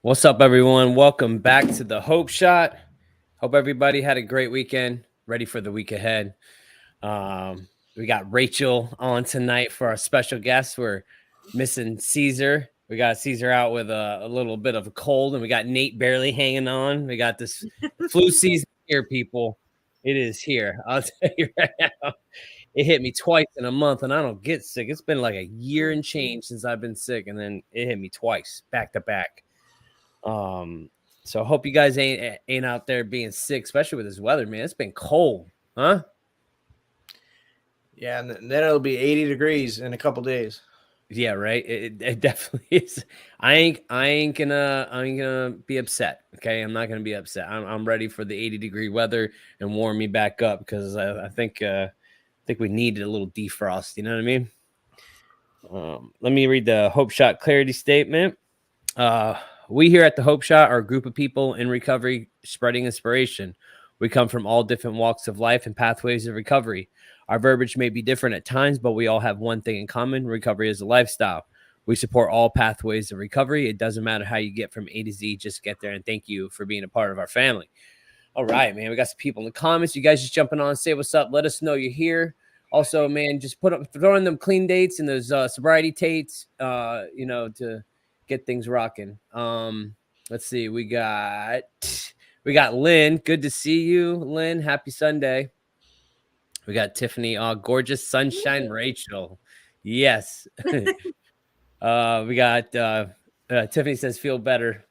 What's up, everyone? Welcome back to the Hope Shot. Hope everybody had a great weekend, ready for the week ahead. We got Rachel on tonight for our special guest. We're missing Caesar. We got Caesar out with a little bit of a cold, and we got Nate barely hanging on. We got this flu season here, people. It is here. I'll tell you right now. It hit me twice in a month, and I don't get sick. It's been like a year and change since I've been sick, and then it hit me twice, back to back. Um, so I hope you guys ain't out there being sick, especially with this weather, man. It's been cold, huh? Yeah, and then it'll be 80 degrees in a couple days. Yeah, right. It definitely is. I ain't gonna be upset. Okay, I'm not gonna be upset. I'm ready for the 80-degree weather and warm me back up because I think we needed a little defrost. You know what I mean? Let me read the Hope Shot clarity statement. We here at the Hope Shot are a group of people in recovery spreading inspiration. We come from all different walks of life and pathways of recovery. Our verbiage may be different at times, but we all have one thing in common: recovery is a lifestyle. We support all pathways of recovery. It doesn't matter how you get from A to Z, just get there. And thank you for being a part of our family. All right, man. We got some people in the comments. You guys just jumping on, say what's up. Let us know you're here. Also, man, just throwing them clean dates and those sobriety tates, to get things rocking. Let's see. We got Lynn. Good to see you, Lynn. Happy Sunday. We got Tiffany. Gorgeous sunshine, Rachel. Yes. We got Tiffany says feel better.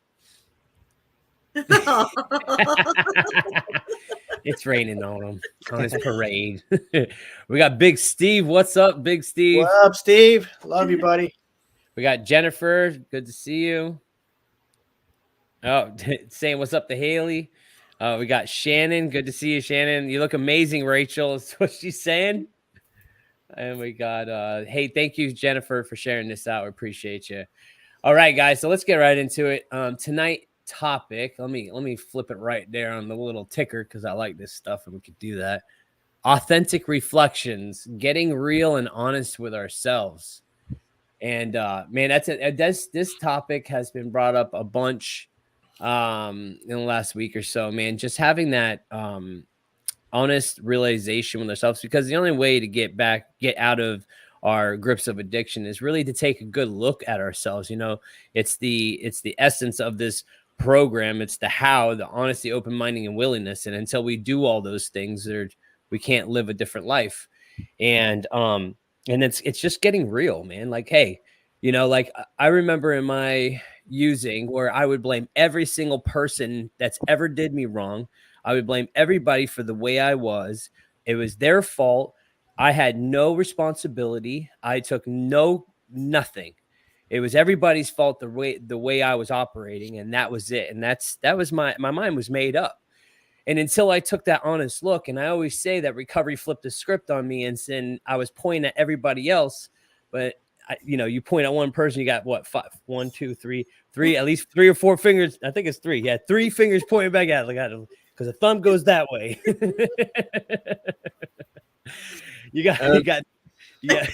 It's raining on him on his parade. We got Big Steve. What's up, Big Steve? What up, Steve? Love you, buddy. We got Jennifer. Good to see you. Oh, saying what's up to Haley. We got Shannon. Good to see you, Shannon. You look amazing, Rachel. Is what she's saying. And we got hey, thank you, Jennifer, for sharing this out. We appreciate you. All right, guys. So let's get right into it. Tonight topic. Let me flip it right there on the little ticker because I like this stuff and we could do that. Authentic reflections, getting real and honest with ourselves. And man, this topic has been brought up a bunch in the last week or so, man. Just having that honest realization with ourselves, because the only way to get out of our grips of addiction is really to take a good look at ourselves. It's the essence of this program. It's the how, the honesty, open minding, and willingness. And until we do all those things, we can't live a different life. And it's just getting real, man. Like, hey, like I remember in my using where I would blame every single person that's ever did me wrong. I would blame everybody for the way I was. It was their fault. I had no responsibility. I took nothing. It was everybody's fault the way I was operating, and that was it. And that was my mind was made up. And until I took that honest look, and I always say that recovery flipped the script on me, and then I was pointing at everybody else, but you point at one person, you got what, one, two, three, at least 3 or 4 fingers. I think it's 3. Yeah, 3 fingers pointing back at it, because the thumb goes that way. you got, yeah,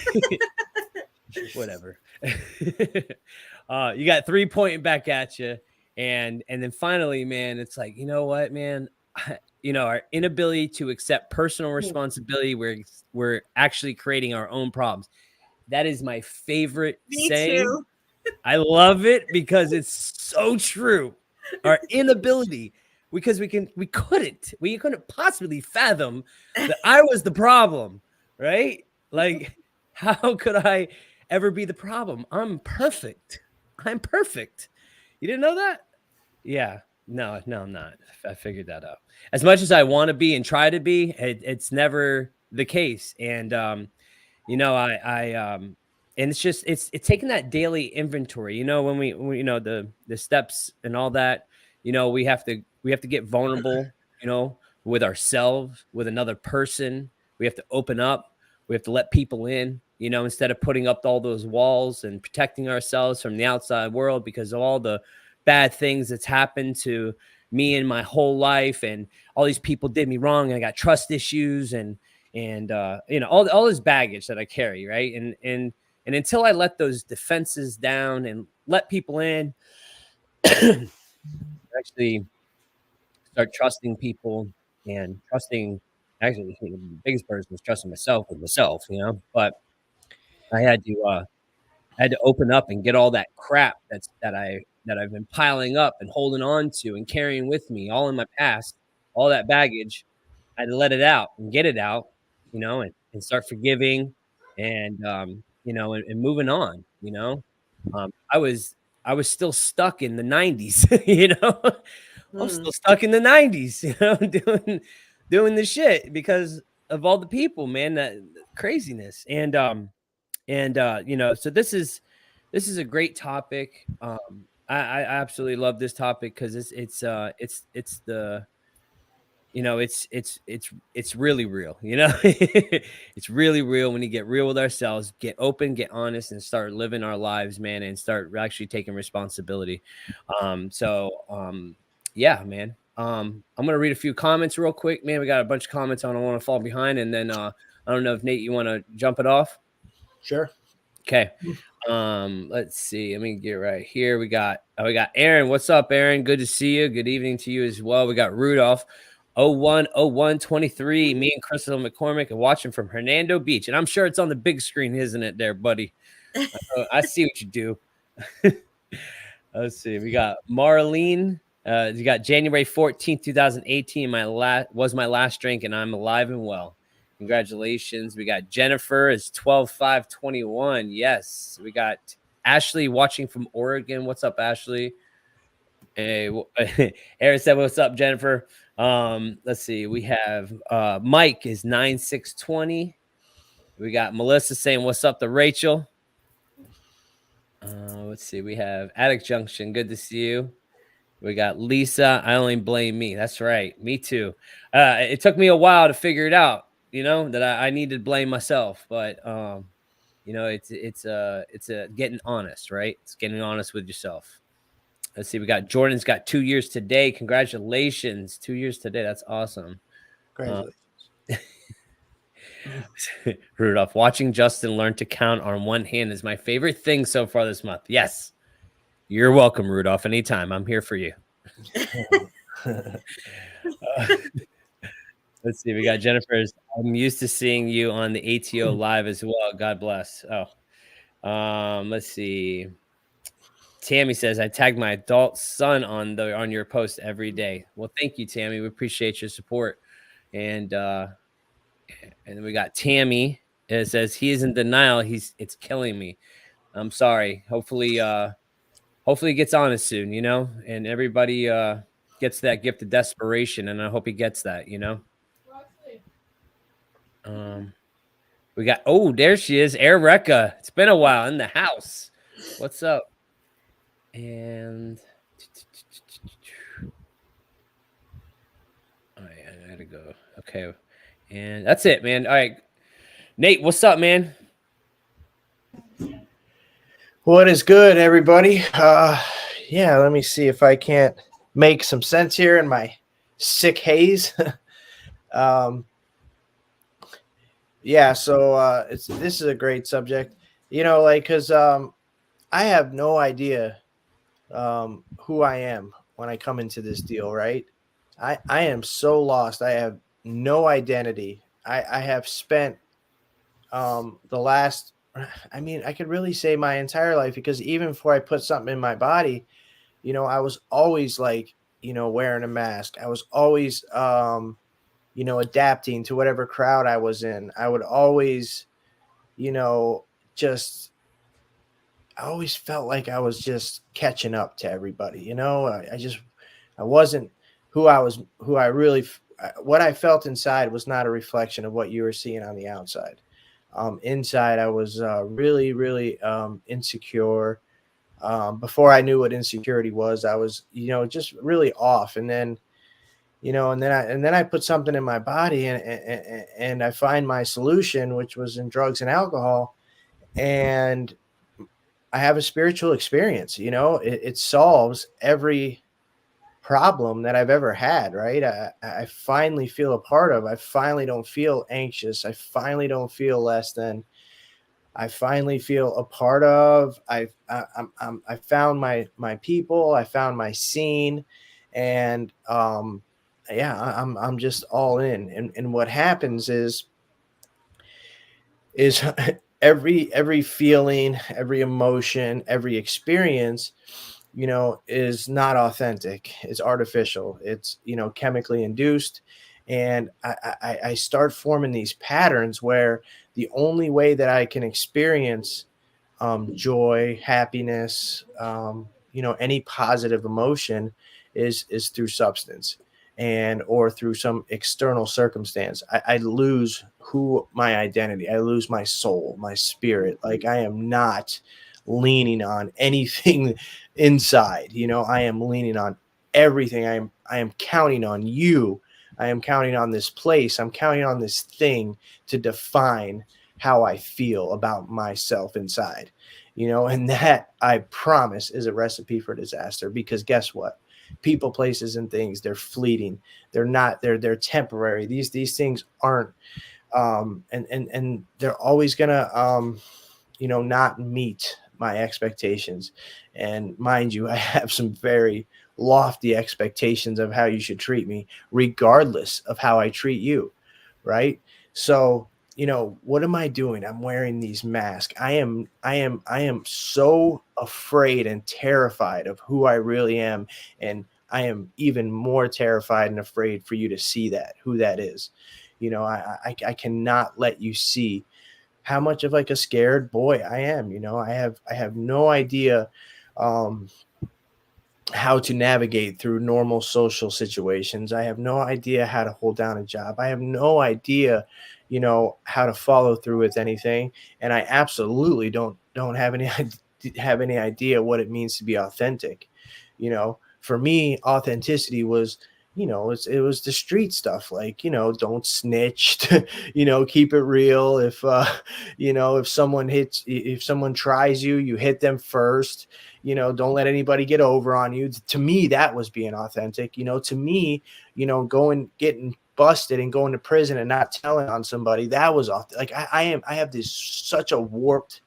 whatever. You got 3 pointing back at you, and then finally, man, it's like, you know what, man. Our inability to accept personal responsibility, we're actually creating our own problems. That is my favorite saying. Too. I love it because it's so true. Our inability, because we couldn't possibly fathom that I was the problem, right? Like, how could I ever be the problem? I'm perfect. You didn't know that? Yeah. No, I'm not. I figured that out. As much as I want to be and try to be, it's never the case. And and it's just it's taking that daily inventory. When we the steps and all that. We have to get vulnerable. With ourselves, with another person. We have to open up. We have to let people in. Instead of putting up all those walls and protecting ourselves from the outside world because of all the bad things that's happened to me in my whole life, and all these people did me wrong, and I got trust issues and all this baggage that I carry, right? And until I let those defenses down and let people in, actually start trusting people and trusting. Actually, the biggest person was trusting myself with myself, But I had to open up and get all that crap that I've been piling up and holding on to and carrying with me all in my past, all that baggage. I had to let it out and get it out, and start forgiving and and moving on, I was still stuck in the 90s, I was still stuck in the 90s, doing the shit because of all the people, man, that craziness. So this is a great topic. I absolutely love this topic because it's the it's really real, it's really real when you get real with ourselves, get open, get honest, and start living our lives, man, and start actually taking responsibility. Yeah, man. I'm gonna read a few comments real quick, man. We got a bunch of comments. I don't want to fall behind, and then I don't know if Nate, you want to jump it off. Sure. Okay. Let's see. Let me get right here. We got Aaron. What's up, Aaron? Good to see you. Good evening to you as well. We got Rudolph. 010123. Me and Crystal McCormick are watching from Hernando Beach, and I'm sure it's on the big screen, isn't it, there, buddy? I see what you do. Let's see. We got Marlene. You got January 14th, 2018. Was my last drink, and I'm alive and well. Congratulations. We got Jennifer is 12/5/21. Yes. We got Ashley watching from Oregon. What's up, Ashley? Hey, Aaron said, what's up, Jennifer? Let's see. We have Mike is 9620. We got Melissa saying, what's up to Rachel? Let's see. We have Attic Junction. Good to see you. We got Lisa. I only blame me. That's right. Me too. It took me a while to figure it out, that I need to blame myself, but it's getting honest, right? It's getting honest with yourself. Let's see. We got Jordan's got 2 years today. Congratulations. 2 years today. That's awesome. Congratulations. Rudolph, watching Justin learn to count on one hand is my favorite thing so far this month. Yes. You're welcome, Rudolph. Anytime. I'm here for you. Let's see. We got Jennifer's. I'm used to seeing you on the ATO live as well. God bless. Let's see. Tammy says, I tagged my adult son on your post every day. Well, thank you, Tammy. We appreciate your support. And then we got Tammy. It says he is in denial. It's killing me. I'm sorry. Hopefully he gets honest soon, and everybody gets that gift of desperation, and I hope he gets that, We got, there she is, Erica. It's been a while in the house. What's up? And I gotta go. Okay. And that's it, man. All right. Nate, what's up, man? What is good, everybody? Yeah, let me see if I can't make some sense here in my sick haze. Yeah, so this is a great subject, because I have no idea who I am when I come into this deal, right? I am so lost. I have no identity. I have spent the last, I could really say my entire life, because even before I put something in my body, I was always like, wearing a mask. I was always, adapting to whatever crowd I was in. I would always, I always felt like I was just catching up to everybody. I wasn't who what I felt inside was not a reflection of what you were seeing on the outside. Inside, I was really, really insecure. Before I knew what insecurity was, I was, just really off. And then, and then I put something in my body, and I find my solution, which was in drugs and alcohol, and I have a spiritual experience. It solves every problem that I've ever had, right? I finally feel a part of. I finally don't feel anxious. I finally don't feel less than. I finally feel a part of. I found my people. I found my scene, and yeah, I'm just all in. And what happens is every feeling, every emotion, every experience, is not authentic. It's artificial. It's, chemically induced. And I start forming these patterns where the only way that I can experience joy, happiness, any positive emotion is through substance and or through some external circumstance. I lose who my identity, I lose my soul, my spirit. Like I am not leaning on anything inside. I am leaning on everything. I am counting on you. I am counting on this place. I'm counting on this thing to define how I feel about myself inside, and that I promise is a recipe for disaster because guess what? People, places, and things, they're fleeting. They're temporary. These things aren't, and they're always gonna, not meet my expectations. And mind you, I have some very lofty expectations of how you should treat me, regardless of how I treat you. Right. So, what am I doing? I'm wearing these masks. I am so afraid and terrified of who I really am. And I am even more terrified and afraid for you to see that, who that is. I cannot let you see how much of like a scared boy I am. I have no idea um how to navigate through normal social situations. I have no idea how to hold down a job. I have no idea, how to follow through with anything. And I absolutely don't have any have any idea what it means to be authentic. For me, authenticity was, it was the street stuff, like, don't snitch, keep it real. If someone tries you, you hit them first. Don't let anybody get over on you. To me, that was being authentic. To me, getting busted and going to prison and not telling on somebody, that was like I have this such a warped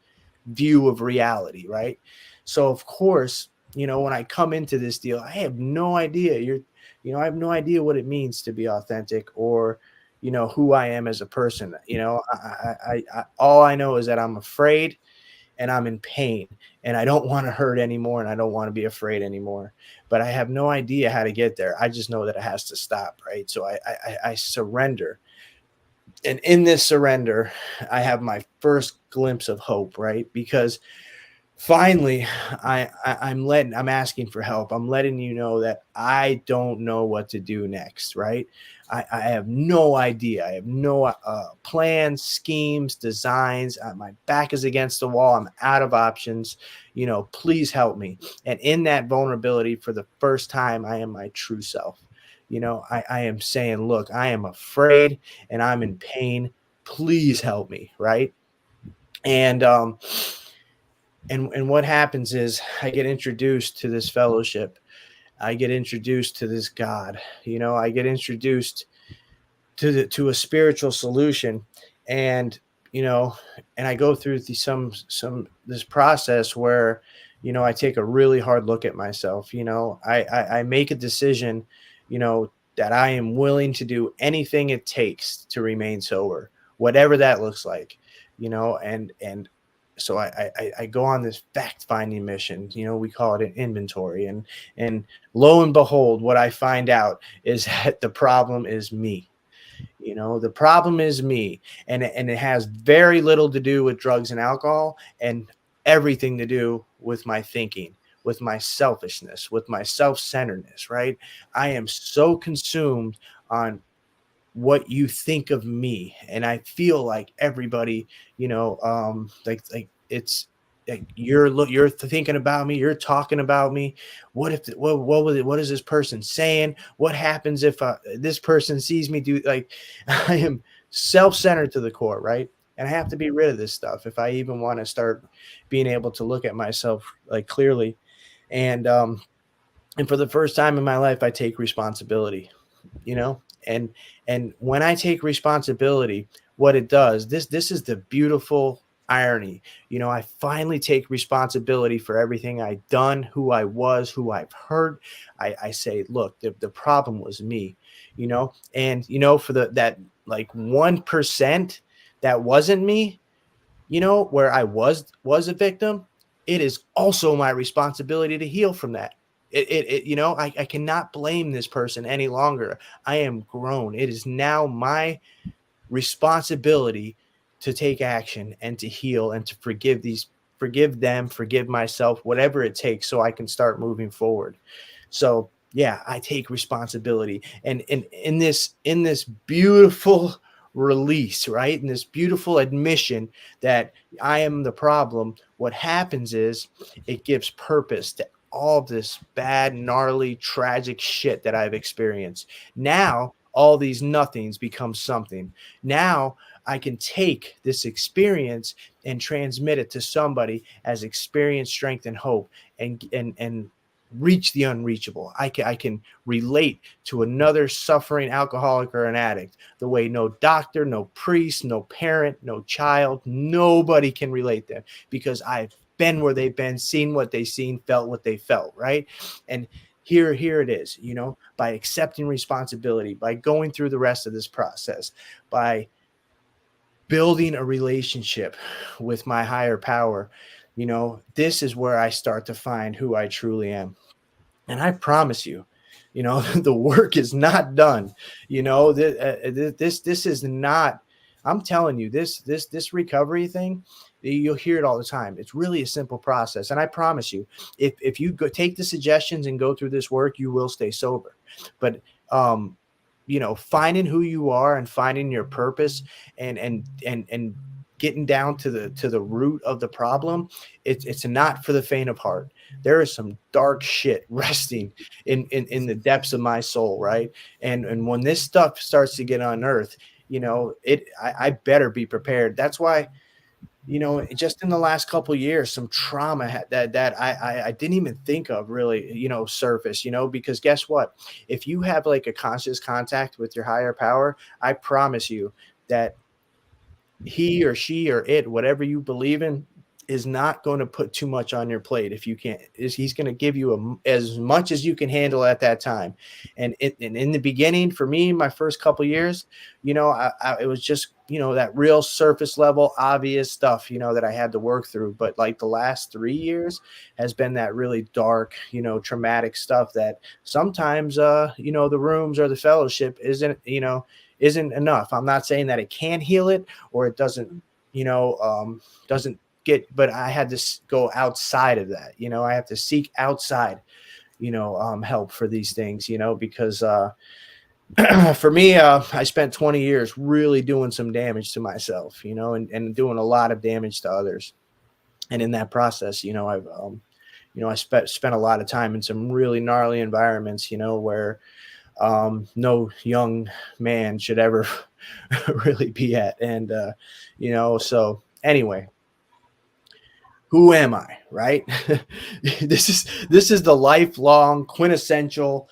view of reality, right? So of course, when I come into this deal, I have no idea. I have no idea what it means to be authentic or, who I am as a person. All I know is that I'm afraid and I'm in pain and I don't want to hurt anymore and I don't want to be afraid anymore. But I have no idea how to get there. I just know that it has to stop, right? So I surrender. And in this surrender, I have my first glimpse of hope, right? Because finally I'm asking for help. I'm letting you know that I don't know what to do next, right? I have no idea. I have no plans, schemes, designs. My back is against the wall. I'm out of options. Please help me. And in that vulnerability, for the first time, I am my true self. I am saying, look, I am afraid and I'm in pain. Please help me, right? And and what happens is I get introduced to this fellowship. I get introduced to this God. I get introduced to a spiritual solution, and you know, and I go through some this process where I take a really hard look at myself. I make a decision, that I am willing to do anything it takes to remain sober, whatever that looks like. And so I go on this fact finding mission. We call it an inventory, and lo and behold, what I find out is that the problem is me. The problem is me, and it has very little to do with drugs and alcohol, and everything to do with my thinking, with my selfishness, with my self-centeredness. Right? I am so consumed on what you think of me, and I feel like everybody, like it's like you're thinking about me, you're talking about me. What is this person saying? What happens if this person sees me do, like, I am self-centered to the core, right? And I have to be rid of this stuff if I even want to start being able to look at myself like clearly. And um and for the first time in my life, I take responsibility. you know and when I take responsibility, what it does, this is the beautiful, irony. I finally take responsibility for everything I've done, who I was, who I've hurt. I say, look, the problem was me, and for that like 1% that wasn't me, where I was a victim, it is also my responsibility to heal from that. I cannot blame this person any longer. I am grown. It is now my responsibility to take action and to heal and to forgive them, forgive myself, whatever it takes so I can start moving forward. So yeah, I take responsibility. And in this beautiful release, right? In this beautiful admission that I am the problem, what happens is it gives purpose to all this bad, gnarly, tragic shit that I've experienced. Now all these nothings become something. Now I can take this experience and transmit it to somebody as experience, strength, and hope, and reach the unreachable. I can relate to another suffering alcoholic or an addict the way no doctor, no priest, no parent, no child, nobody can relate them, because I've been where they've been, seen what they've seen, felt what they felt, right? And here it is, by accepting responsibility, by going through the rest of this process, by building a relationship with my higher power, this is where I start to find who I truly am. And I promise you, the work is not done. This is not. I'm telling you, this recovery thing, you'll hear it all the time. It's really a simple process, and I promise you, if you go take the suggestions and go through this work, you will stay sober. But finding who you are and finding your purpose and getting down to the root of the problem, it's not for the faint of heart. There is some dark shit resting in the depths of my soul, right? And when this stuff starts to get unearthed, I better be prepared. That's why, just in the last couple of years, some trauma that I didn't even think of really, surface, because guess what? If you have like a conscious contact with your higher power, I promise you that he or she or it, whatever you believe in, is not going to put too much on your plate. If you can't, he's going to give you as much as you can handle at that time. And in the beginning, for me, my first couple of years, it was just, that real surface level, obvious stuff, that I had to work through. But like the last 3 years has been that really dark, traumatic stuff that sometimes, the rooms or the fellowship isn't enough. I'm not saying that it can heal it or it doesn't, doesn't get, but I had to go outside of that. I have to seek outside, help for these things, because for me, I spent 20 years really doing some damage to myself, and doing a lot of damage to others. And in that process, I've, I spent a lot of time in some really gnarly environments, where no young man should ever really be at. And, so anyway, who am I, right? This is the lifelong quintessential,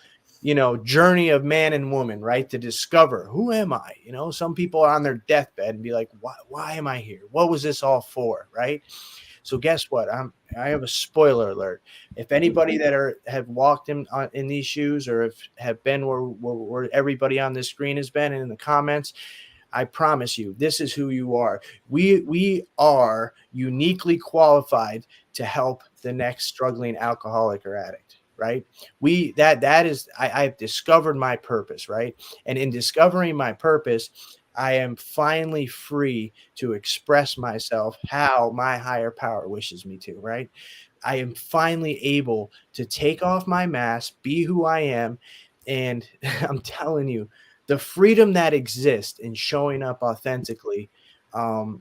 journey of man and woman, right? To discover, who am I? Some people are on their deathbed and be like, why am I here? What was this all for? Right? So guess what? I have a spoiler alert. If anybody that have walked in these shoes, or have been where everybody on this screen has been, and in the comments, I promise you, this is who you are. We are uniquely qualified to help the next struggling alcoholic or addict, right? I've discovered my purpose, right? And in discovering my purpose, I am finally free to express myself how my higher power wishes me to, right? I am finally able to take off my mask, be who I am. And I'm telling you, the freedom that exists in showing up authentically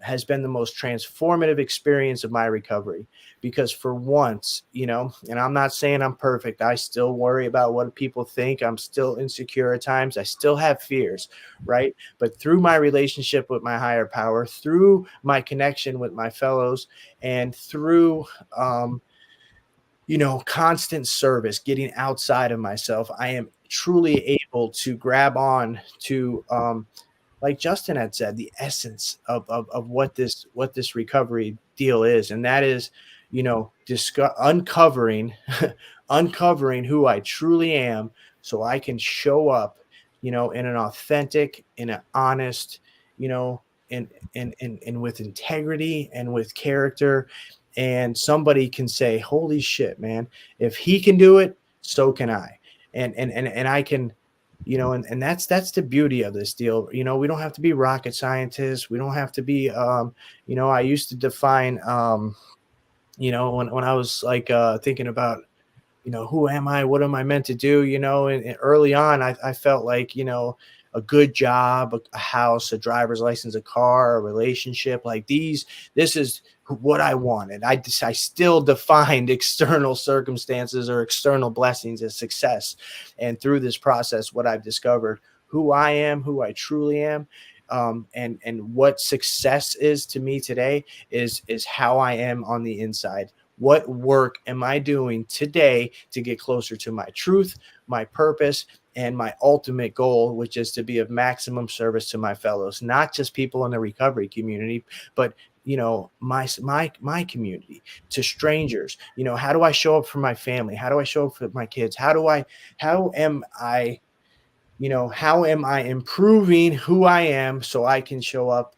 has been the most transformative experience of my recovery. Because for once, and I'm not saying I'm perfect. I still worry about what people think. I'm still insecure at times. I still have fears, right? But through my relationship with my higher power, through my connection with my fellows, and through, constant service, getting outside of myself, I am truly able to grab on to like Justin had said, the essence of what this recovery deal is, and that is, you know, uncovering uncovering who I truly am, so I can show up, you know, in an authentic, in an honest, you know, and with integrity and with character, and somebody can say, "Holy shit, man! If he can do it, so can I." And I can, you know, and that's the beauty of this deal. You know, we don't have to be rocket scientists. We don't have to be, you know, I used to define, you know, when I was like thinking about, you know, who am I? What am I meant to do? You know, and early on, I felt like, you know, a good job, a house, a driver's license, a car, a relationship, like this is what I wanted. I still defined external circumstances or external blessings as success. And through this process, what I've discovered, who I am, who I truly am, and what success is to me today is how I am on the inside. What work am I doing today to get closer to my truth, my purpose, and my ultimate goal, which is to be of maximum service to my fellows, not just people in the recovery community, but, you know, my community, to strangers. You know, how do I show up for my family? How do I show up for my kids? How am I, you know, how am I improving who I am so I can show up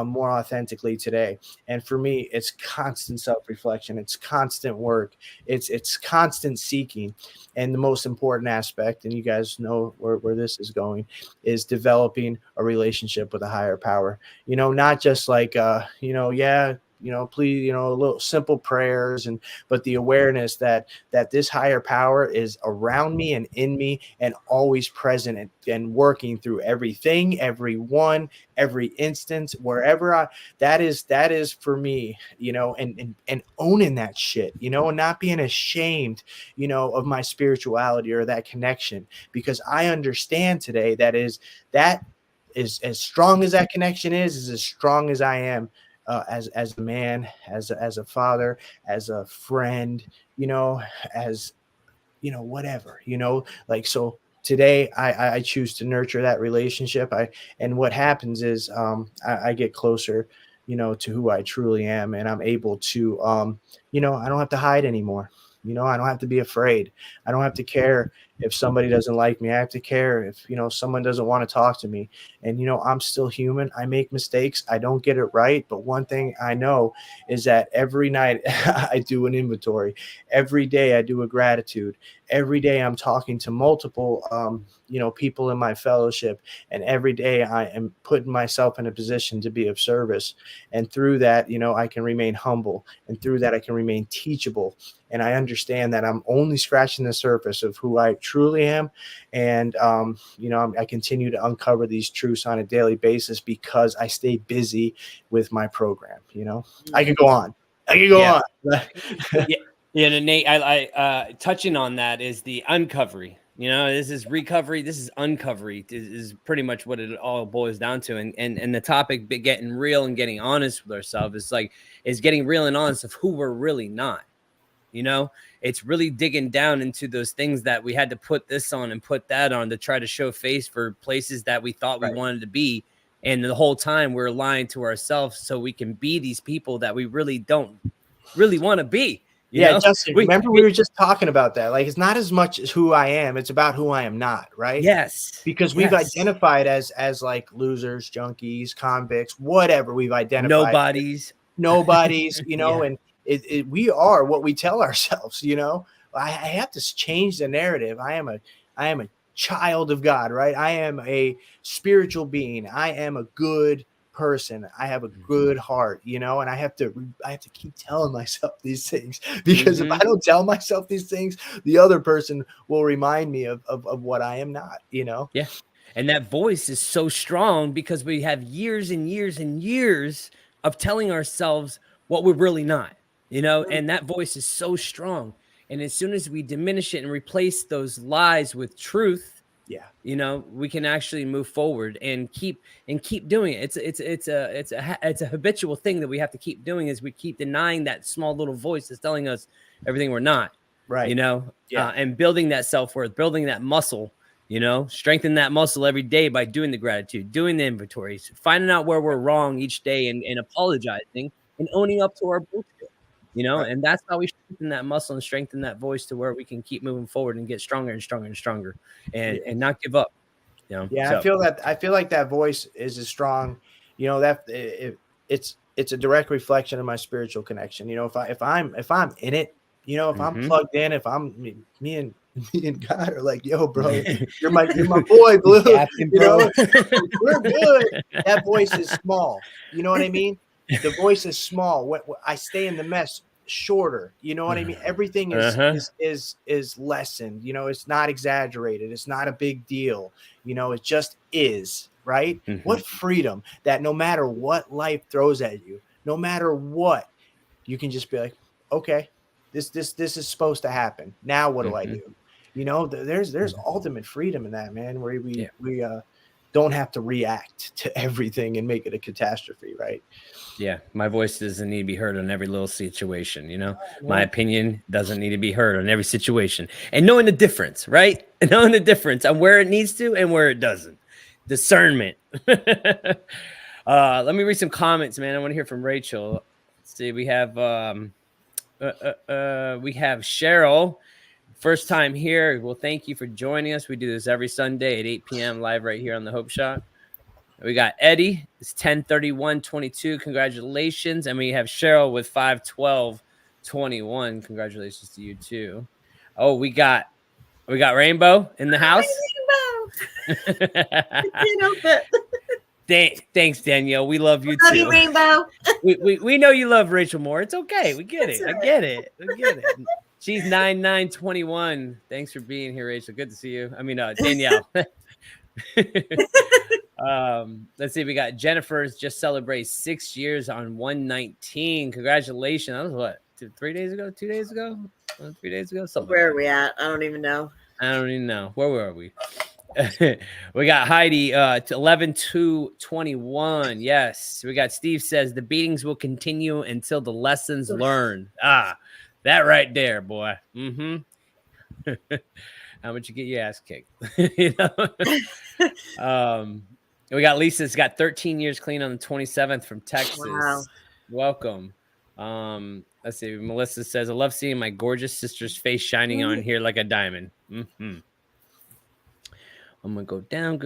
more authentically today? And for me, it's constant self-reflection. It's constant work. It's constant seeking. And the most important aspect, and you guys know where this is going, is developing a relationship with a higher power. You know, not just like, you know, yeah, you know, please, you know, a little simple prayers, but the awareness that this higher power is around me and in me and always present, and working through everything, everyone, every instance, wherever that is for me, you know, and owning that shit, you know, and not being ashamed, you know, of my spirituality or that connection, because I understand today that is as strong as that connection is as strong as I am, as a man, as a father, as a friend, you know, as, you know, whatever, you know, like, so today I choose to nurture that relationship. And what happens is, I get closer, you know, to who I truly am, and I'm able to, you know, I don't have to hide anymore. You know, I don't have to be afraid. I don't have to care if somebody doesn't like me. I have to care if, you know, someone doesn't want to talk to me. And, you know, I'm still human. I make mistakes. I don't get it right. But one thing I know is that every night I do an inventory. Every day I do a gratitude. Every day I'm talking to multiple, you know, people in my fellowship. And every day I am putting myself in a position to be of service. And through that, you know, I can remain humble. And through that, I can remain teachable. And I understand that I'm only scratching the surface of who I truly am. And, you know, I continue to uncover these truths on a daily basis because I stay busy with my program. You know, I can go on. I can go on. Yeah. Yeah, Nate, I touching on that is the uncovery. You know, this is recovery. This is uncovery. This is pretty much what it all boils down to. And the topic, getting real and getting honest with ourselves, is getting real and honest of who we're really not. You know, it's really digging down into those things that we had to put this on and put that on to try to show face for places that we thought we wanted to be. And the whole time we're lying to ourselves so we can be these people that we really don't really want to be. You know? Justin, remember we were just talking about that. Like, it's not as much as who I am, it's about who I am not, right? Yes. Because we've identified as like losers, junkies, convicts, whatever we've identified. Nobodies, you know, and we are what we tell ourselves, you know. I have to change the narrative. I am a child of God, right? I am a spiritual being. I am a good person. I have a good heart, you know, and I have to keep telling myself these things, because if I don't tell myself these things, the other person will remind me of what I am not, you know? Yeah. And that voice is so strong because we have years and years and years of telling ourselves what we're really not, you know, and that voice is so strong. And as soon as we diminish it and replace those lies with truth, you know, we can actually move forward and keep doing it. It's a habitual thing that we have to keep doing, is we keep denying that small little voice that's telling us everything we're not, right? You know, and building that self-worth, building that muscle, strengthen that muscle every day by doing the gratitude, doing the inventories, finding out where we're wrong each day and apologizing and owning up to our bullshit, Right. and that's how we strengthen that muscle and strengthen that voice to where we can keep moving forward and get stronger and stronger and stronger and not give up, Yeah, So, I feel like that voice is as strong, that it's a direct reflection of my spiritual connection. If I'm in it, if I'm plugged in, if I'm me and God are like, yo, bro, you're my boy, Blue. Captain, bro. We're good. That voice is small. You know what I mean? The voice is small. What I stay in the mess shorter. You know what I mean? Everything is lessened. It's not exaggerated. It's not a big deal. It just is, right? What freedom that no matter what life throws at you, no matter what, you can just be like, okay, this is supposed to happen. Now what do I do? There's ultimate freedom in that, man, where we don't have to react to everything and make it a catastrophe, right? Yeah, my voice doesn't need to be heard on every little situation, My opinion doesn't need to be heard on every situation. And knowing the difference, right? And knowing the difference on where it needs to and where it doesn't. Discernment. Let me read some comments, man. I want to hear from Rachel. Let's see, we have Cheryl. First time here. Well, thank you for joining us. We do this every Sunday at 8 p.m. live right here on the Hope Shot. We got Eddie. It's 10:31:22. Congratulations. And we have Cheryl with 5:12:21. Congratulations to you too. Oh, we got Rainbow in the house. Thanks, Danielle. We love you too. Love you, Rainbow. we know you love Rachel more. It's okay. We get it. I get it. She's 9921. Thanks for being here, Rachel. Good to see you. I mean, Danielle. Let's see. We got Jennifer's just celebrated 6 years on 119. Congratulations. That was what? 3 days ago? 2 days ago? 3 days ago? Something. Where are we at? I don't even know. Where were we? We got Heidi to 11/2/21. Yes. We got Steve says the beatings will continue until the lessons learned. That right there, boy. How much you get your ass kicked? We got Lisa's got 13 years clean on the 27th from Texas. Wow. Welcome. Let's see. Melissa says, I love seeing my gorgeous sister's face shining on here like a diamond. I'm gonna go down.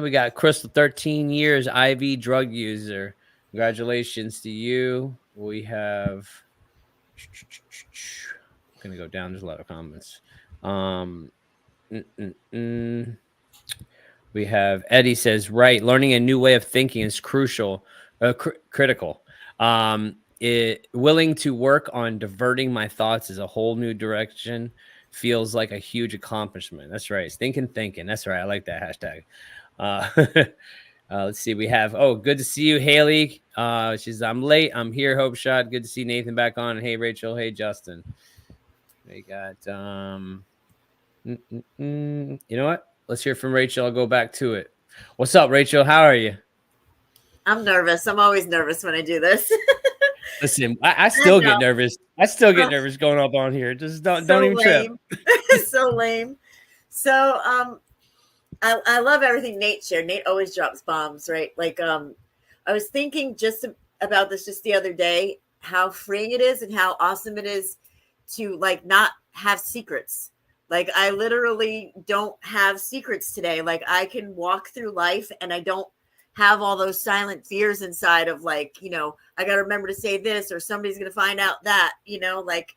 We got Crystal, 13 years, IV drug user. Congratulations to you. We have gonna go down. There's a lot of comments. We have Eddie says, right, learning a new way of thinking is crucial, critical. Willing to work on diverting my thoughts is a whole new direction. Feels like a huge accomplishment. That's right. It's thinking. That's right. I like that hashtag. Let's see. We have, good to see you, Haley. She's, I'm late. I'm here. Hope Shot. Good to see Nathan back on. And hey, Rachel. Hey, Justin. We got, you know what? Let's hear from Rachel. I'll go back to it. What's up, Rachel? How are you? I'm nervous. I'm always nervous when I do this. Listen, I still get nervous. I still get nervous going up on here. Just don't even trip. So lame. So I love everything Nate shared. Nate always drops bombs, right? Like I was thinking just about this just the other day, how freeing it is and how awesome it is to like not have secrets. Like I literally don't have secrets today. Like I can walk through life and I don't have all those silent fears inside of like, I got to remember to say this or somebody's going to find out that, like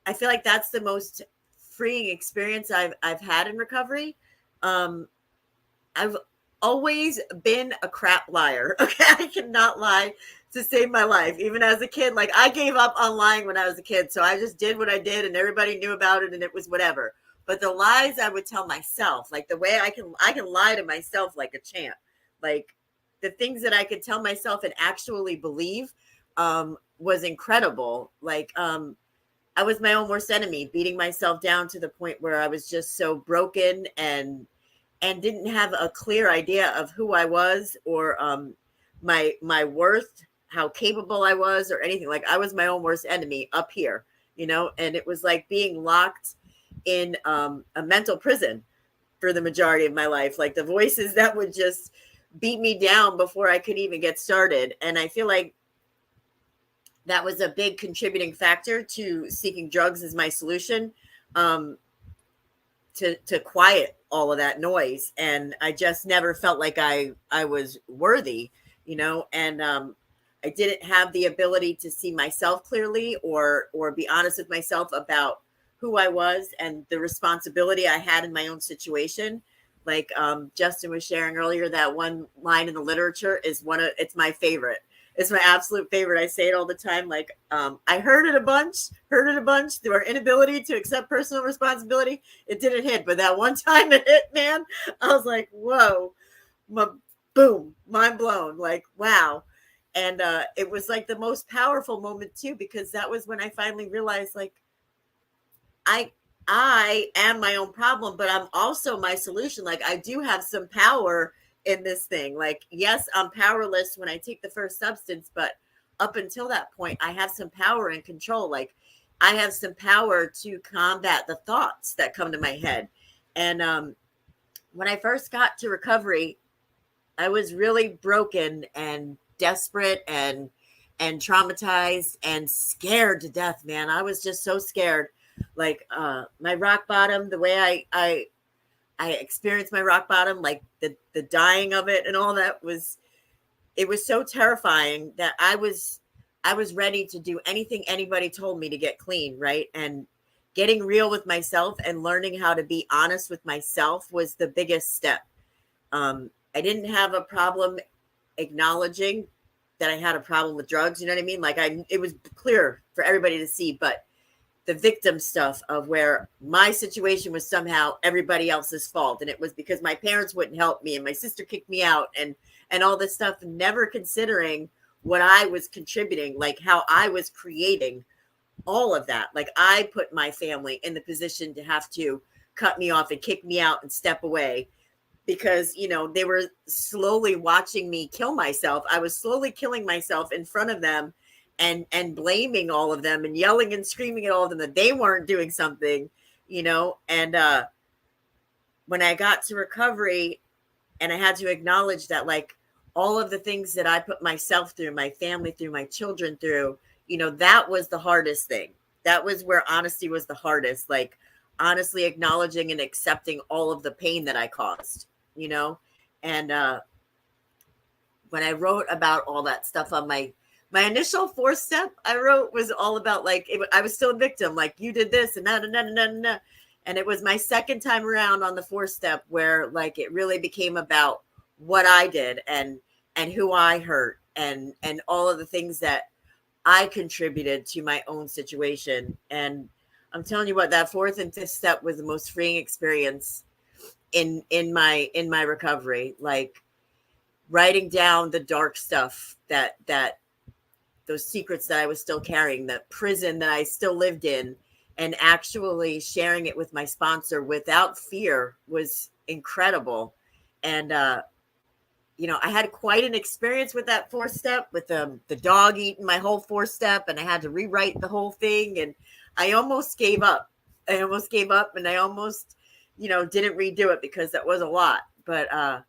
I feel like that's the most freeing experience I've had in recovery. I've always been a crap liar. Okay. I cannot lie to save my life. Even as a kid, like I gave up on lying when I was a kid. So I just did what I did and everybody knew about it and it was whatever. But the lies I would tell myself, like the way I can lie to myself like a champ, like the things that I could tell myself and actually believe was incredible. Like I was my own worst enemy, beating myself down to the point where I was just so broken and didn't have a clear idea of who I was or my worth, how capable I was or anything. Like I was my own worst enemy up here, and it was like being locked in a mental prison. for the majority of my life, like the voices that would just beat me down before I could even get started. And I feel like that was a big contributing factor to seeking drugs as my solution, to quiet all of that noise. And I just never felt like I was worthy, and I didn't have the ability to see myself clearly or be honest with myself about who I was and the responsibility I had in my own situation. Like Justin was sharing earlier, that one line in the literature is it's my favorite. It's my absolute favorite. I say it all the time. Like, I heard it a bunch through our inability to accept personal responsibility. It didn't hit, but that one time it hit, man, I was like, whoa, boom, mind blown. Like, wow. And it was like the most powerful moment too, because that was when I finally realized, like, I am my own problem, but I'm also my solution. Like, I do have some power in this thing. Like, yes, I'm powerless when I take the first substance, but up until that point, I have some power and control. Like, I have some power to combat the thoughts that come to my head. And when I first got to recovery, I was really broken and desperate and traumatized and scared to death, man. I was just so scared. Like my rock bottom, the way I experienced my rock bottom, like the dying of it and all that, it was so terrifying that I was ready to do anything anybody told me to get clean, right? And getting real with myself and learning how to be honest with myself was the biggest step. I didn't have a problem acknowledging that I had a problem with drugs. You know what I mean? Like it was clear for everybody to see, but the victim stuff of where my situation was somehow everybody else's fault. And it was because my parents wouldn't help me and my sister kicked me out and all this stuff, never considering what I was contributing, like how I was creating all of that. Like I put my family in the position to have to cut me off and kick me out and step away because, they were slowly watching me kill myself. I was slowly killing myself in front of them and blaming all of them and yelling and screaming at all of them that they weren't doing something, and when I got to recovery and I had to acknowledge that, like, all of the things that I put myself through, my family through, my children through, that was the hardest thing. That was where honesty was the hardest, like honestly acknowledging and accepting all of the pain that I caused, and when I wrote about all that stuff on my initial 4th step I wrote was all about, like, I was still a victim. Like, you did this and that and that and that and that. And it was my second time around on the 4th step where, like, it really became about what I did and who I hurt and all of the things that I contributed to my own situation. And I'm telling you what, that 4th and 5th step was the most freeing experience in my recovery. Like, writing down the dark stuff that those secrets that I was still carrying, the prison that I still lived in, and actually sharing it with my sponsor without fear was incredible. And, I had quite an experience with that 4th step with the dog eating my whole 4th step, and I had to rewrite the whole thing. And I almost gave up. And I almost, didn't redo it because that was a lot. But,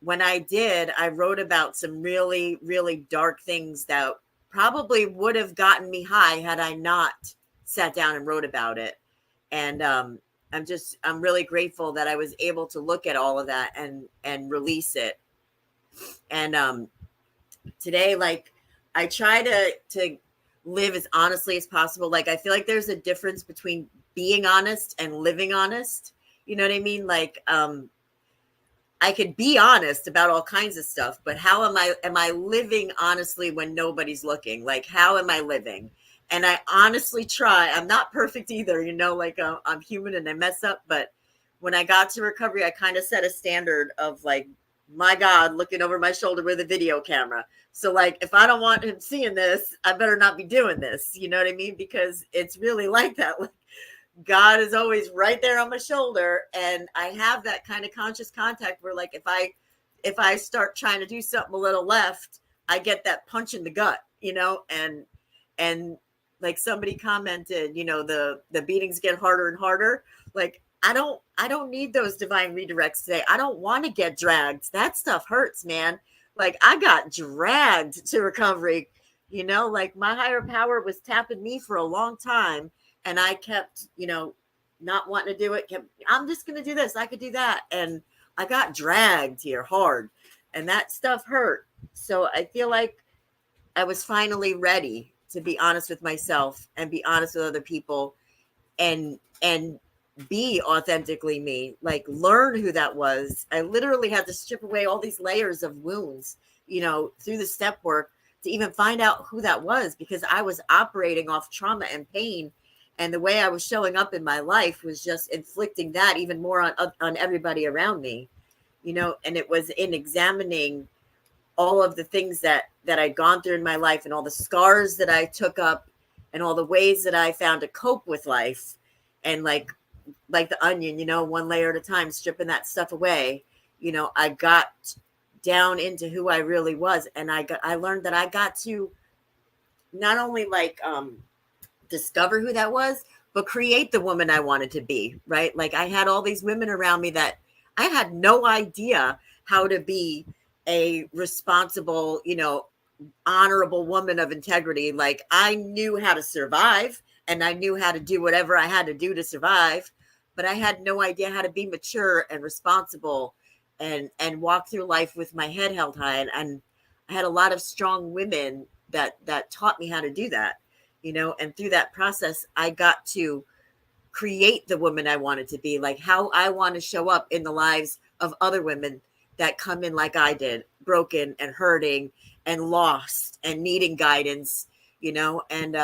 when I did, I wrote about some really, really dark things that probably would have gotten me high had I not sat down and wrote about it. And I'm really grateful that I was able to look at all of that and release it. And today, like, I try to live as honestly as possible. Like, I feel like there's a difference between being honest and living honest. You know what I mean? Like, I could be honest about all kinds of stuff, but how am I living honestly when nobody's looking? Like, how am I living? And I honestly try. I'm not perfect either, like I'm human and I mess up. But when I got to recovery, I kind of set a standard of, like, my God, looking over my shoulder with a video camera. So, like, if I don't want him seeing this, I better not be doing this. You know what I mean? Because it's really like that. Like, God is always right there on my shoulder. And I have that kind of conscious contact where, like, if I start trying to do something a little left, I get that punch in the gut, and like somebody commented, the beatings get harder and harder. Like, I don't need those divine redirects today. I don't want to get dragged. That stuff hurts, man. Like I got dragged to recovery, you know, like my higher power was tapping me for a long time and I kept, you know, not wanting to do it. I'm just going to do this. I could do that. And I got dragged here hard and that stuff hurt. So I feel like I was finally ready to be honest with myself and be honest with other people and be authentically me, like learn who that was. I literally had to strip away all these layers of wounds, you know, through the step work to even find out who that was, because I was operating off trauma and pain, and the way I was showing up in my life was just inflicting that even more on everybody around me, you know. And it was in examining all of the things that I'd gone through in my life and all the scars that I took up and all the ways that I found to cope with life, and like the onion, you know, one layer at a time, stripping that stuff away, you know, I got down into who I really was. And I learned that I got to not only like discover who that was, but create the woman I wanted to be, right? Like I had all these women around me that I had no idea how to be a responsible, you know, honorable woman of integrity. Like I knew how to survive and I knew how to do whatever I had to do to survive, but I had no idea how to be mature and responsible and walk through life with my head held high. And I had a lot of strong women that taught me how to do that, you know. And through that process, I got to create the woman I wanted to be, like how I want to show up in the lives of other women that come in like I did, broken and hurting and lost and needing guidance, you know. And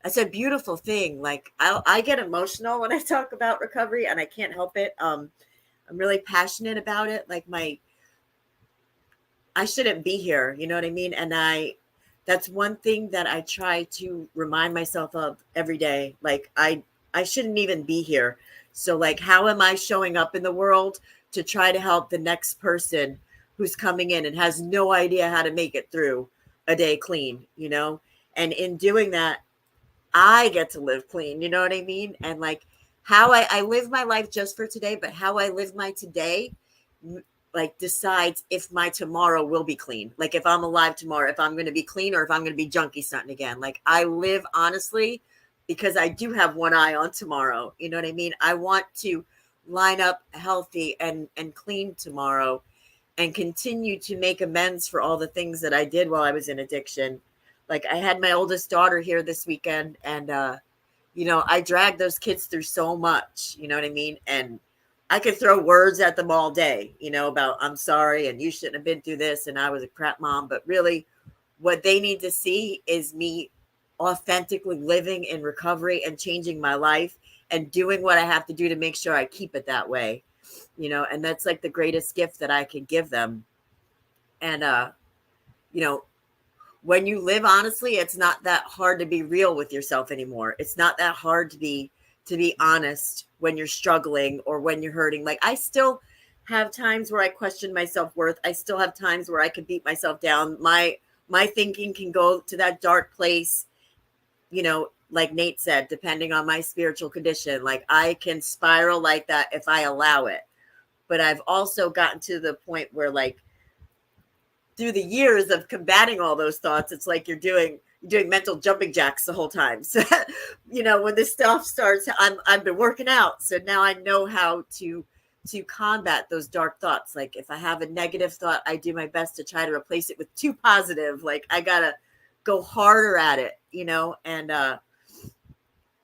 it's a beautiful thing. Like I get emotional when I talk about recovery, and I can't help it. I'm really passionate about it. Like I shouldn't be here, you know what I mean? And that's one thing that I try to remind myself of every day. Like I shouldn't even be here. So like, how am I showing up in the world to try to help the next person who's coming in and has no idea how to make it through a day clean, you know? And in doing that, I get to live clean, you know what I mean? And like how I live my life just for today, but how I live my today like decides if my tomorrow will be clean. Like if I'm alive tomorrow, if I'm going to be clean or if I'm going to be junkie stunting again. Like I live honestly because I do have one eye on tomorrow. You know what I mean? I want to line up healthy and clean tomorrow and continue to make amends for all the things that I did while I was in addiction. Like I had my oldest daughter here this weekend, and you know, I dragged those kids through so much, you know what I mean? And I could throw words at them all day, you know, about I'm sorry and you shouldn't have been through this and I was a crap mom. But really what they need to see is me authentically living in recovery and changing my life and doing what I have to do to make sure I keep it that way, you know. And that's like the greatest gift that I can give them. And you know, when you live honestly, it's not that hard to be real with yourself anymore. It's not that hard to be honest when you're struggling or when you're hurting. Like I still have times where I question my self-worth. I still have times where I could beat myself down. My thinking can go to that dark place, you know, like Nate said, depending on my spiritual condition. Like I can spiral like that if I allow it. But I've also gotten to the point where like through the years of combating all those thoughts, it's like you're doing mental jumping jacks the whole time. So, you know, when this stuff starts, I've been working out. So now I know how to combat those dark thoughts. Like if I have a negative thought, I do my best to try to replace it with two positive. Like I gotta go harder at it, you know. And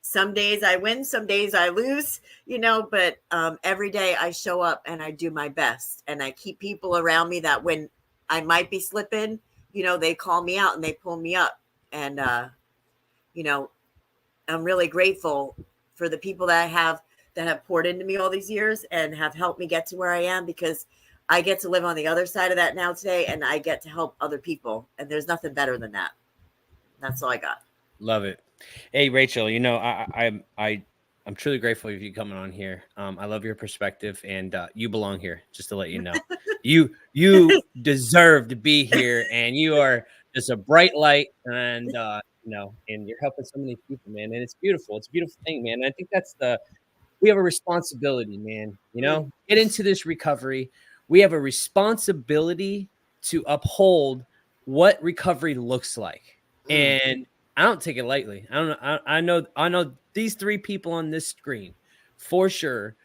some days I win, some days I lose, you know, but every day I show up and I do my best, and I keep people around me that when I might be slipping, you know, they call me out and they pull me up. And, you know, I'm really grateful for the people that I have that have poured into me all these years and have helped me get to where I am, because I get to live on the other side of that now today, and I get to help other people. And there's nothing better than that. That's all I got. Love it. Hey, Rachel, you know, I'm truly grateful for you coming on here. I love your perspective, and you belong here, just to let you know. You deserve to be here, and you are just a bright light, and you know, and you're helping so many people, man. And it's beautiful. It's a beautiful thing, man. And I think that's the we have a responsibility, man. You know, get into this recovery. We have a responsibility to uphold what recovery looks like. And I don't take it lightly. I don't know. I know these three people on this screen for sure.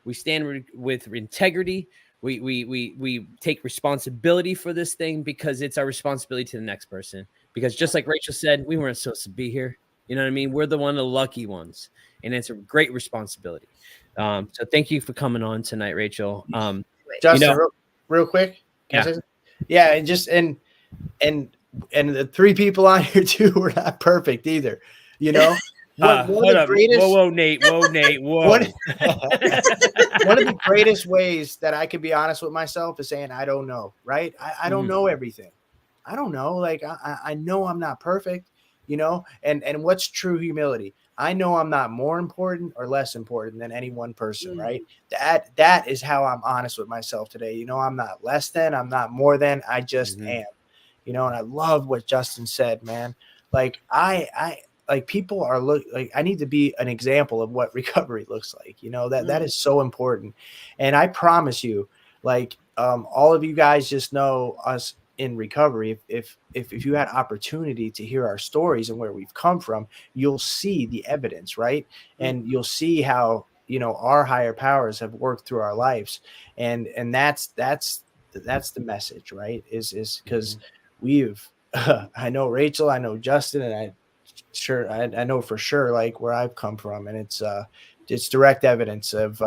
We stand with integrity. We take responsibility for this thing because it's our responsibility to the next person. Because just like Rachel said, we weren't supposed to be here. You know what I mean? We're the lucky ones, and it's a great responsibility. So thank you for coming on tonight, Rachel. Justin, real quick. Yeah, and just and the three people on here too were not perfect either. You know, one of the greatest. Whoa, Nate. Whoa. One of the greatest ways that I can be honest with myself is saying I don't know. Right? I don't know everything. I don't know. Like I know I'm not perfect. You know, and what's true humility? I know I'm not more important or less important than any one person, right? That is how I'm honest with myself today. You know, I'm not less than, I'm not more than, I just am. You know, and I love what Justin said, man. Like I like people are like I need to be an example of what recovery looks like. You know, that is so important. And I promise you, like all of you guys just know us in recovery. If you had opportunity to hear our stories and where we've come from, you'll see the evidence, right? And you'll see how, you know, our higher powers have worked through our lives. And that's the message, right? Is because we've I know Rachel, I know Justin, and I know for sure like where I've come from, and it's direct evidence of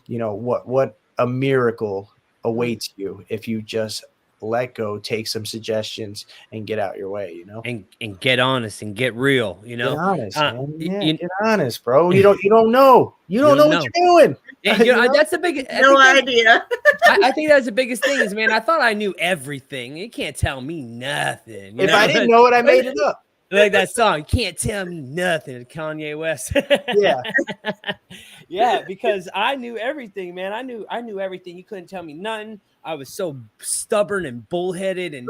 you know what a miracle awaits you if you just let go, take some suggestions, and get out your way, you know, and get honest and get real, you know. Get honest, man. Yeah, get honest, bro. You don't know. You don't know what you're doing. Yeah, you know, that's the biggest. No idea. I think that's the biggest thing is, man, I thought I knew everything. You can't tell me nothing. If I didn't know it, I made it up. Like that song, Can't Tell Me Nothing, Kanye West. Yeah. Yeah, because I knew everything, man. I knew everything. You couldn't tell me nothing. I was so stubborn and bullheaded and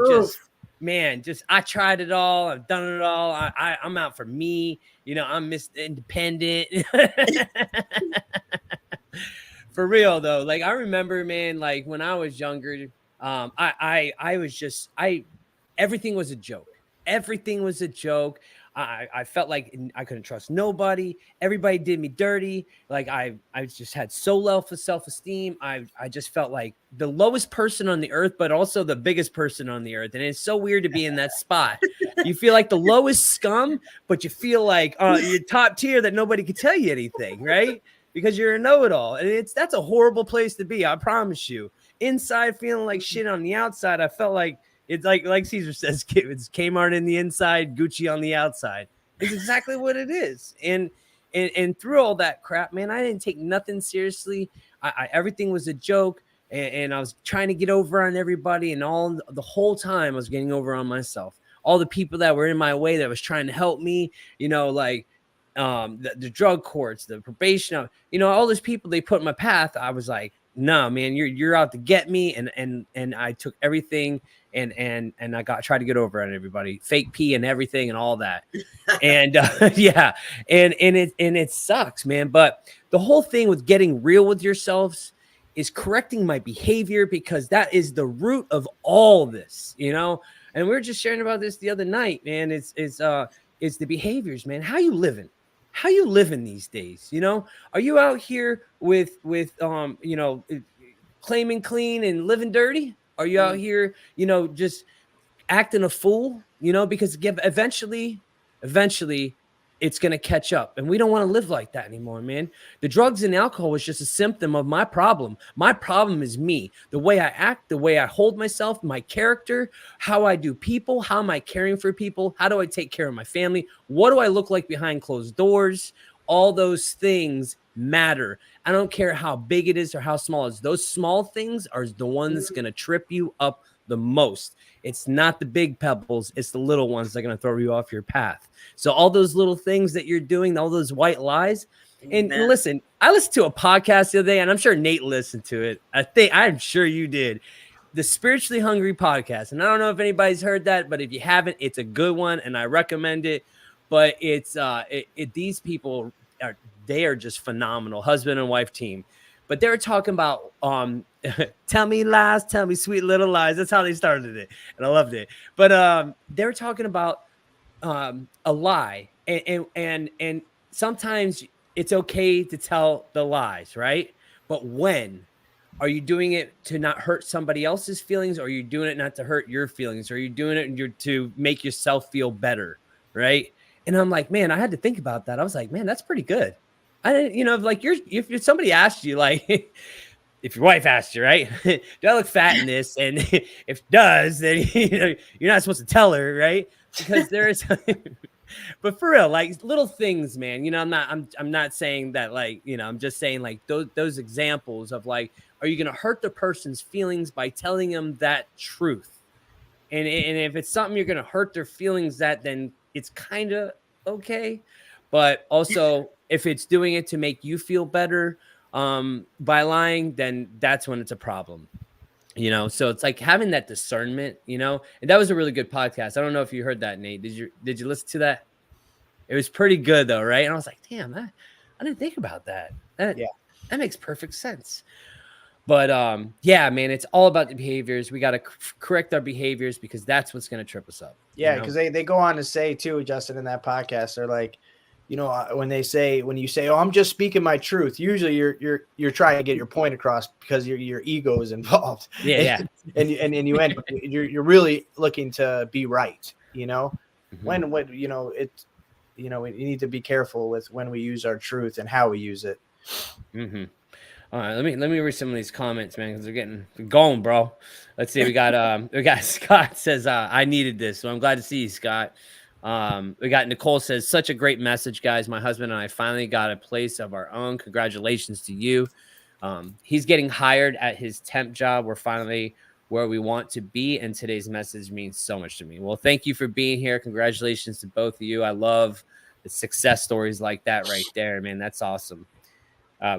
just I tried it all. I've done it all. I'm out for me. You know, I'm independent. For real though. Like I remember, man, like when I was younger, I was just everything was a joke. Everything was a joke. I felt like I couldn't trust nobody. Everybody did me dirty. Like I just had so low for self-esteem. I just felt like the lowest person on the earth, but also the biggest person on the earth. And it's so weird to be in that spot. You feel like the lowest scum, but you feel like you're top tier that nobody could tell you anything, right? Because you're a know-it-all. And that's a horrible place to be. I promise you. Inside feeling like shit on the outside, I felt like it's like Caesar says, it's Kmart in the inside, Gucci on the outside. It's exactly what it is. And through all that crap, man, I didn't take nothing seriously. Everything was a joke, and I was trying to get over on everybody, and the whole time I was getting over on myself. All the people that were in my way that was trying to help me, you know, like the drug courts, the probation, you know, all those people they put in my path. I was like, no, man, you're out to get me, and I took everything. And I tried to get over on everybody, fake pee and everything and all that. And yeah. And it sucks, man. But the whole thing with getting real with yourselves is correcting my behavior, because that is the root of all this, you know? And we were just sharing about this the other night, man. It's the behaviors, man. How you living these days? You know, are you out here with you know, claiming clean and living dirty? Are you out here, you know, just acting a fool, you know, because eventually it's going to catch up, and we don't want to live like that anymore, man. The drugs and alcohol was just a symptom of my problem. My problem is me, the way I act, the way I hold myself, my character, how I do people, how am I caring for people? How do I take care of my family? What do I look like behind closed doors? All those things matter. I don't care how big it is or how small it is. Those small things are the ones that's going to trip you up the most. It's not the big pebbles. It's the little ones that are going to throw you off your path. So all those little things that you're doing, all those white lies. And listen, I listened to a podcast the other day, and I'm sure Nate listened to it. I'm sure you did. The Spiritually Hungry podcast. And I don't know if anybody's heard that, but if you haven't, it's a good one, and I recommend it. But it's these people they are just phenomenal, husband and wife team. But they were talking about tell me lies, tell me sweet little lies. That's how they started it, and I loved it. But they were talking about a lie, and sometimes it's okay to tell the lies, right? But when are you doing it to not hurt somebody else's feelings, or are you doing it not to hurt your feelings, or are you doing it to make yourself feel better, right? And I'm like, man, I had to think about that. I was like, man, that's pretty good. I didn't, like if somebody asked you, like, if your wife asked you, right, do I look fat in this? And if it does, then you're not supposed to tell her, right? Because there is, but for real, like little things, man. I'm not saying that, like, I'm just saying like those examples of like, are you going to hurt the person's feelings by telling them that truth? And if it's something you're going to hurt their feelings, then it's kind of okay. But also, if it's doing it to make you feel better by lying, then that's when it's a problem. So it's like having that discernment, and that was a really good podcast. I don't know if you heard that, Nate. Did you listen to that? It was pretty good though, right? And I was like, damn, I didn't think about that. That makes perfect sense. But yeah, man, it's all about the behaviors. We got to correct our behaviors, because that's what's going to trip us up. Yeah, because they go on to say too, Justin, in that podcast, they're like, when you say, oh, I'm just speaking my truth, usually you're trying to get your point across because your ego is involved. Yeah. and you end up, you're really looking to be right. Mm-hmm. When we need to be careful with when we use our truth and how we use it. Mm-hmm. All right, let me read some of these comments, man, because they're going, bro. Let's see. We got Scott says, I needed this, so I'm glad to see you, Scott. We got Nicole says, such a great message, guys. My husband and I finally got a place of our own. Congratulations to you. He's getting hired at his temp job. We're finally where we want to be, and today's message means so much to me. Well, thank you for being here. Congratulations to both of you. I love the success stories like that right there, man. That's awesome.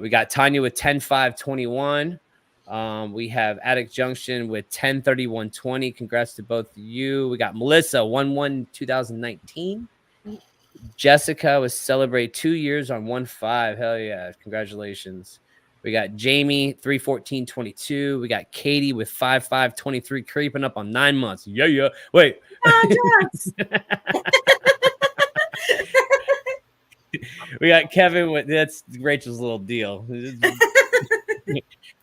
We got Tanya with 10-5-21. We have Attic Junction with 10-31-20. Congrats to both of you. We got Melissa 1-1-2019. Jessica was celebrate 2 years on 1-5. Hell yeah. Congratulations. We got Jamie 3-14-22. We got Katie with 5-5-23, creeping up on 9 months. Yeah. Wait. We got Kevin with, that's Rachel's little deal.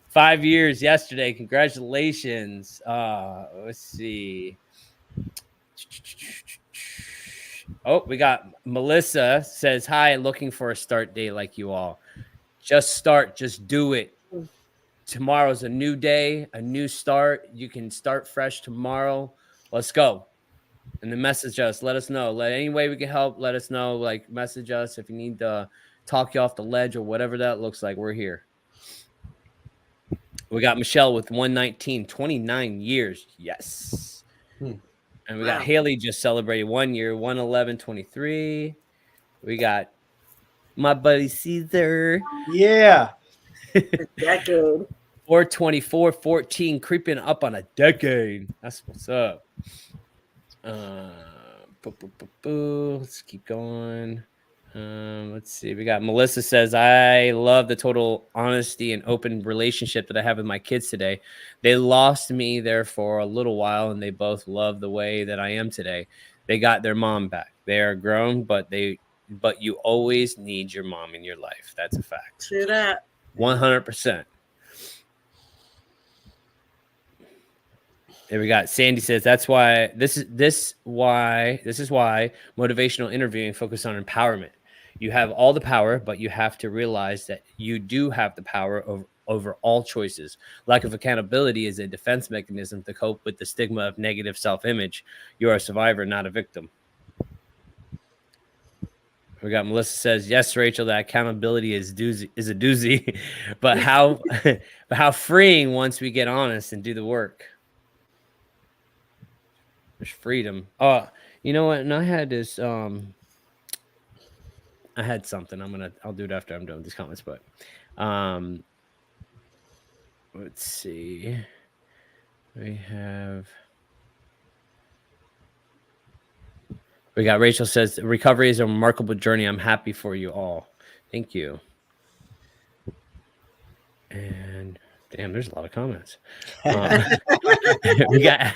5 years yesterday. Congratulations. Let's see. Oh, we got Melissa says, hi, looking for a start date like you all. Just start. Just do it. Tomorrow's a new day, a new start. You can start fresh tomorrow. Let's go. And then message us. Let us know. Any way we can help, let us know. Like, message us if you need to talk you off the ledge or whatever that looks like. We're here. We got Michelle with 119, 29 years. Yes. And we got Haley just celebrated 1 year, 111-23. We got my buddy Caesar. Yeah. Decade. 424-14, creeping up on a decade. That's what's up. Let's keep going. Let's see. We got Melissa says, I love the total honesty and open relationship that I have with my kids today. They lost me there for a little while, and they both love the way that I am today. They got their mom back. They are grown, but you always need your mom in your life. That's a fact. True that. 100%. There we got Sandy says, that's why this is why motivational interviewing focus on empowerment. You have all the power, but you have to realize that you do have the power over all choices. Lack of accountability is a defense mechanism to cope with the stigma of negative self-image. You are a survivor, not a victim. We got Melissa says, yes, Rachel, that accountability is a doozy, but how freeing once we get honest and do the work. There's freedom. Oh, you know what? And I had this. I had something. I'll do it after I'm done with these comments. But let's see. We got Rachel says, recovery is a remarkable journey. I'm happy for you all. Thank you. And damn, there's a lot of comments. We got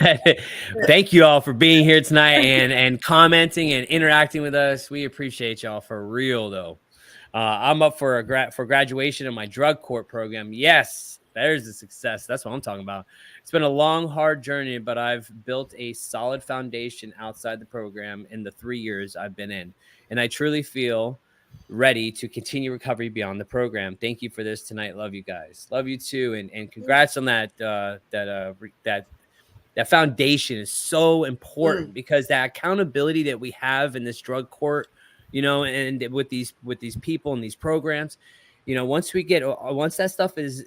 thank you all for being here tonight and commenting and interacting with us. We appreciate y'all for real though. I'm up for graduation in my drug court program. Yes, there's a success. That's what I'm talking about. It's been a long, hard journey, but I've built a solid foundation outside the program in the 3 years I've been in, and I truly feel ready to continue recovery beyond the program. Thank you for this tonight. Love you guys. Love you too. And congrats on that foundation is so important because that accountability that we have in this drug court, you know, and with these people and these programs, you know, once that stuff is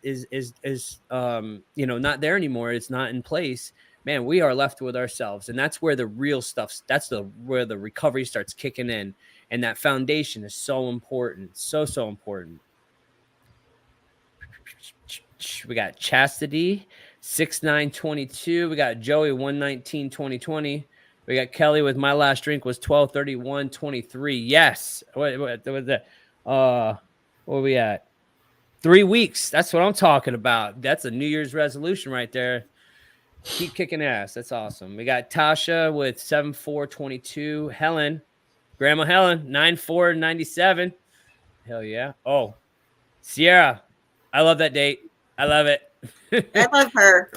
you know, not there anymore, it's not in place, man, we are left with ourselves. And that's where the real stuff, where the recovery starts kicking in. And that foundation is so important. So important. We got Chastity 6922. We got Joey 119-2020. We got Kelly with my last drink was 12/31/23. Yes. What was that? Where are we at? 3 weeks. That's what I'm talking about. That's a New Year's resolution right there. Keep kicking ass. That's awesome. We got Tasha with 7422. Helen, Grandma Helen, 9497. Hell yeah. Oh, Sierra. I love that date. I love it. I love her.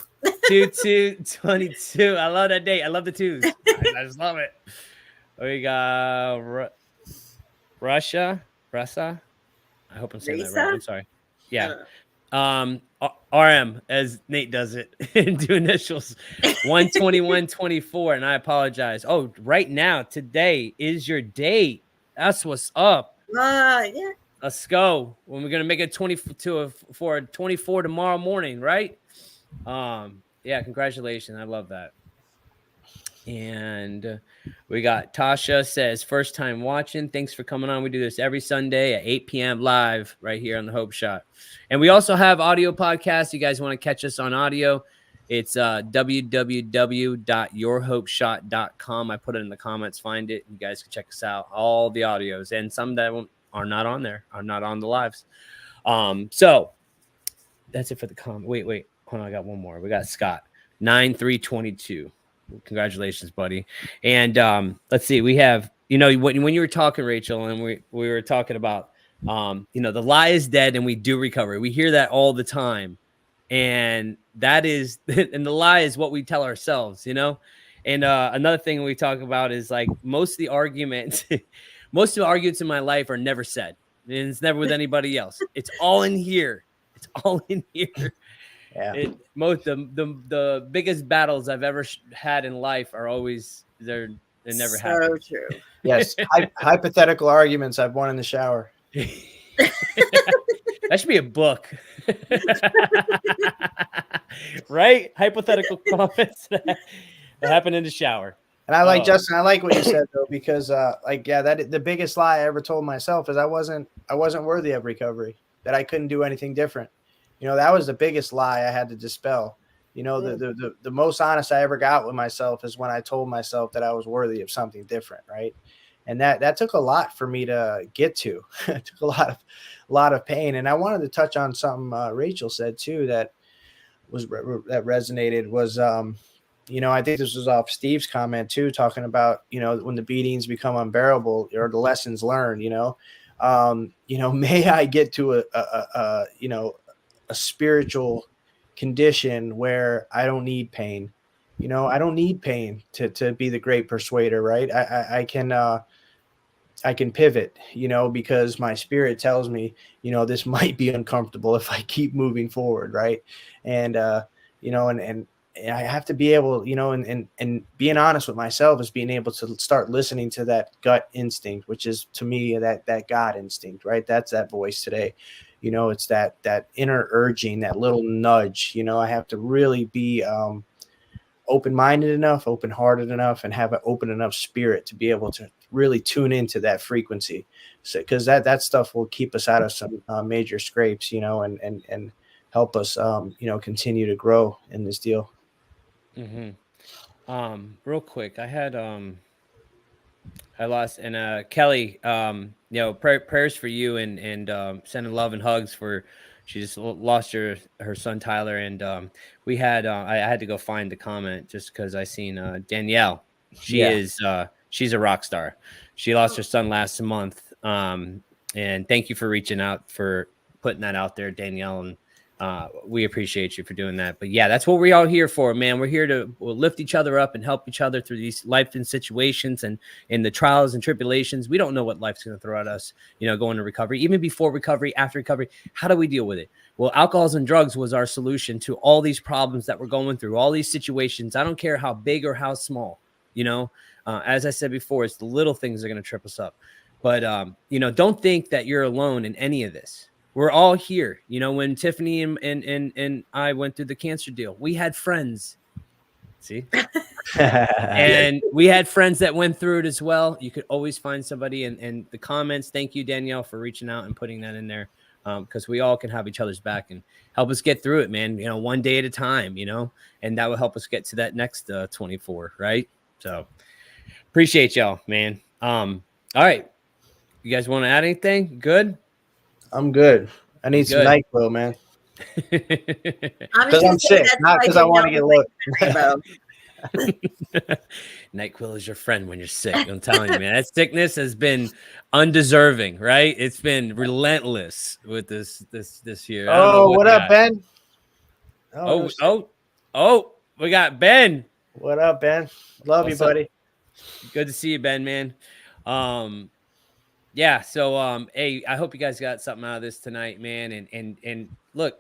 2222. I love that date. I love the twos. I just love it. We got Russia. I hope I'm saying that right. I'm sorry. Yeah. RM, as Nate does it, do initials 12124. And I apologize. Oh, right now, today is your date. That's what's up. Yeah. Let's go. When we're gonna make it 24 tomorrow morning, right? Yeah, congratulations. I love that. And we got Tasha says, first time watching. Thanks for coming on. We do this every Sunday at 8 p.m. live right here on the Hope Shot. And we also have audio podcasts. You guys want to catch us on audio? It's www.yourhopeshot.com. I put it in the comments. Find it. You guys can check us out. All the audios and some that are not on there, are not on the lives. So that's it for the comment. Wait. Hold on. I got one more. We got Scott 9322. Congratulations, buddy. And let's see, we have, you know, when you were talking, Rachel, and we were talking about you know, the lie is dead and we do recover. We hear that all the time. And that is, and the lie is what we tell ourselves, you know. And another thing we talk about is like most of the arguments in my life are never said. And it's never with anybody else. It's all in here. It's all in here. Yeah. The biggest battles I've ever had in life are always they never happen. So true. Yes. Hypothetical arguments I've won in the shower. That should be a book. Right? Hypothetical comments that happen in the shower. And I like Justin, I like what you said though, because that the biggest lie I ever told myself is I wasn't worthy of recovery, that I couldn't do anything different. You know, that was the biggest lie I had to dispel. You know, the most honest I ever got with myself is when I told myself that I was worthy of something different, right? And that took a lot for me to get to. It took a lot of pain. And I wanted to touch on something Rachel said too that resonated was you know, I think this was off Steve's comment too, talking about, you know, when the beatings become unbearable or the lessons learned, you know, may I get to a spiritual condition where I don't need pain. You know, I don't need pain to be the great persuader, right? I can pivot, you know, because my spirit tells me, you know, this might be uncomfortable if I keep moving forward, right? And you know, and I have to be able, you know, and being honest with myself is being able to start listening to that gut instinct, which is to me that God instinct, right? That's that voice today. You know, it's that inner urging, that little nudge. You know, I have to really be open-minded enough, open-hearted enough, and have an open enough spirit to be able to really tune into that frequency. So, because that stuff will keep us out of some major scrapes, you know, and help us, you know, continue to grow in this deal. Mm-hmm. Real quick, I had I lost, and Kelly, prayers for you, and sending love and hugs for. She just lost her son Tyler, and we had I had to go find the comment just because I seen Danielle. She's a rock star. She lost her son last month, and thank you for reaching out, for putting that out there, Danielle, and we appreciate you for doing that. But yeah, that's what we're all here for, man. We're here to lift each other up and help each other through these life and situations and in the trials and tribulations. We don't know what life's going to throw at us, going to recovery, even before recovery, after recovery. How do we deal with it? Well, alcohols and drugs was our solution to all these problems that we're going through, all these situations. I don't care how big or how small, as I said before, it's the little things that are going to trip us up. But, don't think that you're alone in any of this. We're all here. When Tiffany and I went through the cancer deal, we had friends. See? And we had friends that went through it as well. You could always find somebody in the comments. Thank you, Danielle, for reaching out and putting that in there, because we all can have each other's back and help us get through it, man. One day at a time, and that will help us get to that next 24, right? So appreciate y'all, man. All right. You guys want to add anything? Good? I'm good. I need some NyQuil, man. Because I'm just saying sick, not because I want to get low. NyQuil is your friend when you're sick. I'm telling you, man. That sickness has been undeserving, right? It's been relentless with this year. Oh, what up, Ben? Oh, we got Ben. What up, Ben? Love you, buddy. Good to see you, Ben, man. Yeah, so hey, I hope you guys got something out of this tonight, man. And look,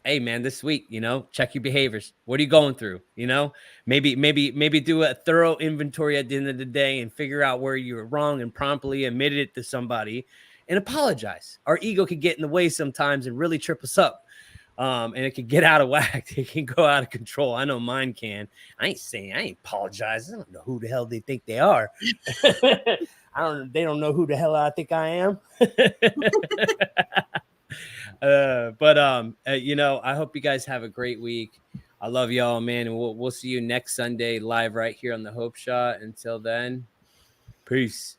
hey man, this week, check your behaviors. What are you going through? Maybe do a thorough inventory at the end of the day and figure out where you were wrong and promptly admit it to somebody and apologize. Our ego can get in the way sometimes and really trip us up. And it can get out of whack. It can go out of control. I know mine can. I ain't apologizing. I don't know who the hell they think they are. They don't know who the hell I think I am. I hope you guys have a great week. I love y'all, man. And we'll see you next Sunday live right here on the Hope Shot. Until then, peace.